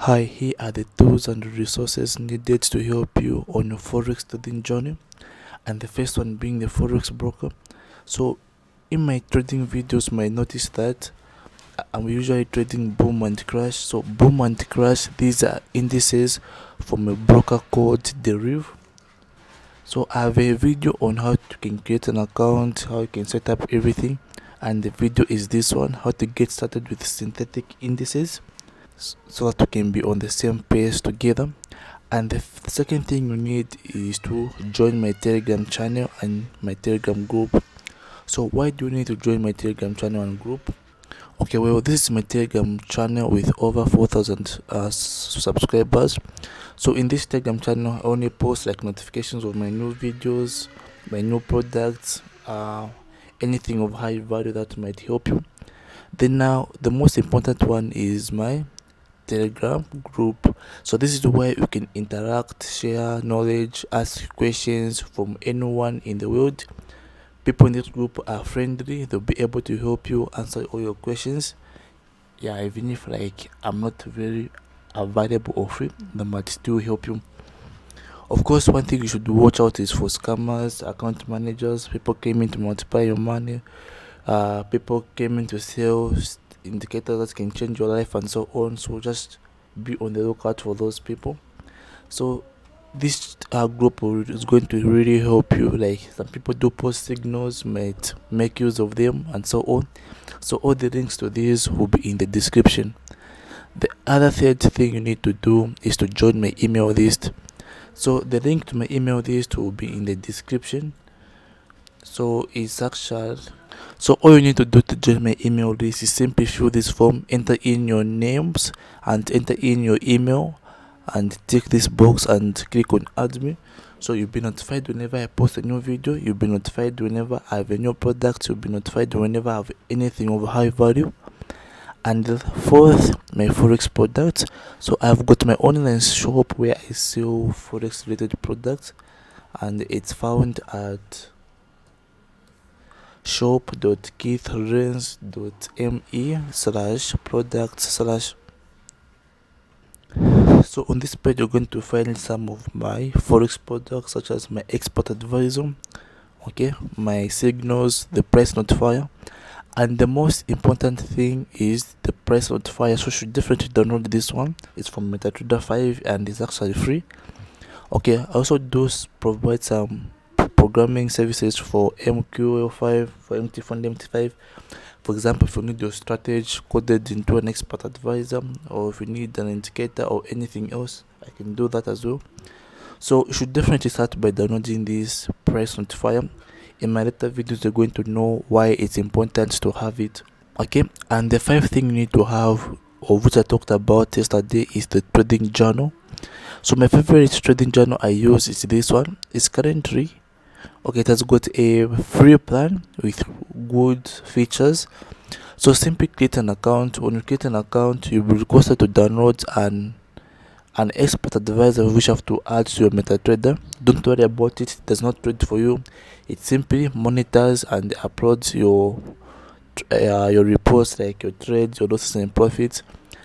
Hi, here are the tools and resources needed to help you on your forex trading journey, and the first one being the forex broker. So in my trading videos, you might notice that I'm usually trading boom and crash. So boom and crash, these are indices from a broker called Deriv. So I have a video on how you can create an account, how you can set up everything, and the video is this one: how to get started with synthetic indices, so that we can be on the same page together. And the second thing you need is to join my Telegram channel and my Telegram group. So why do you need to join my Telegram channel and group? Okay, well, this is my Telegram channel with over 4,000 subscribers. So in this Telegram channel, I only post like notifications of my new videos, my new products, anything of high value that might help you. Then now the most important one is my Telegram group. So this is where you can interact, share knowledge, ask questions from anyone in the world. People in this group are friendly, they'll be able to help you answer all your questions. Yeah, even if like I'm not very available or free, they might still help you. Of course, one thing you should watch out is for scammers, account managers. People came in to multiply your money, people came in to sell indicators that can change your life and so on. So just be on the lookout for those people. So this group is going to really help you. Like some people do post signals, might make use of them and so on. So all the links to this will be in the description. The other third thing you need to do is to join my email list. So the link to my email list will be in the description. So it's actual. So all you need to do to join my email list is simply fill this form, enter in your names and enter in your email, and tick this box and click on add me. So you'll be notified whenever I post a new video, you'll be notified whenever I have a new product, you'll be notified whenever I have anything of high value. And the fourth, my forex products. So I've got my online shop where I sell forex related products, and it's found at shop.keithrens.me/products/. So on this page you're going to find some of my forex products, such as my expert advisor, okay, my signals, the price notifier, and the most important thing is the price notifier. So you should definitely download this one. It's from MetaTrader 5 and it's actually free. Okay, I also do provide some programming services for MQL5, for MT Fund MT5. For example, if you need your strategy coded into an expert advisor, or if you need an indicator or anything else, I can do that as well. So you should definitely start by downloading this price notifier. In my later videos, you're going to know why it's important to have it. Okay, and the fifth thing you need to have, or which I talked about yesterday, is the trading journal. So my favorite trading journal I use is this one. It's currently okay, it has got a free plan with good features. So simply create an account. When you create an account, you'll be requested to download an expert advisor which you have to add to your MetaTrader. Don't worry about it, it does not trade for you. It simply monitors and uploads your reports, like your trades, your losses and profits,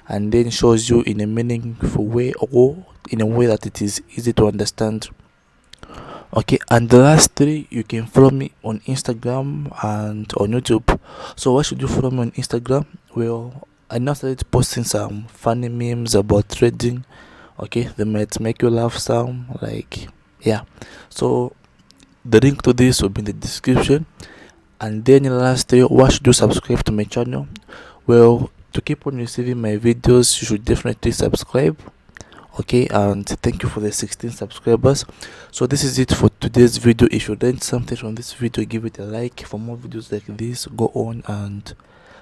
and then shows you in a meaningful way, or in a way that it is easy to understand. Okay, and the last three, you can follow me on Instagram and on YouTube. So why should you follow me on Instagram? Well, I now started posting some funny memes about trading. Okay, they might make you laugh some, like, yeah. So the link to this will be in the description. And then the last three, why should you subscribe to my channel? Well, to keep on receiving my videos, you should definitely subscribe. Okay, and thank you for the 16 subscribers. So this is it for today's video. If you learned something from this video, give it a like. For more videos like this, go on and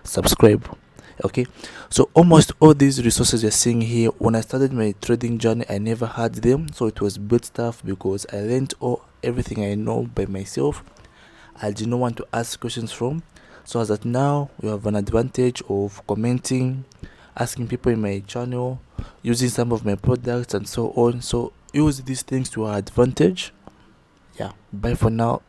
subscribe. Okay, so almost all these resources you're seeing here, when I started my trading journey, I never had them. So it was good stuff because I learned everything I know by myself. I did not want to ask questions from. So as that now, you have an advantage of commenting, asking people in my channel, using some of my products and so on. So use these things to our advantage. Yeah, bye for now.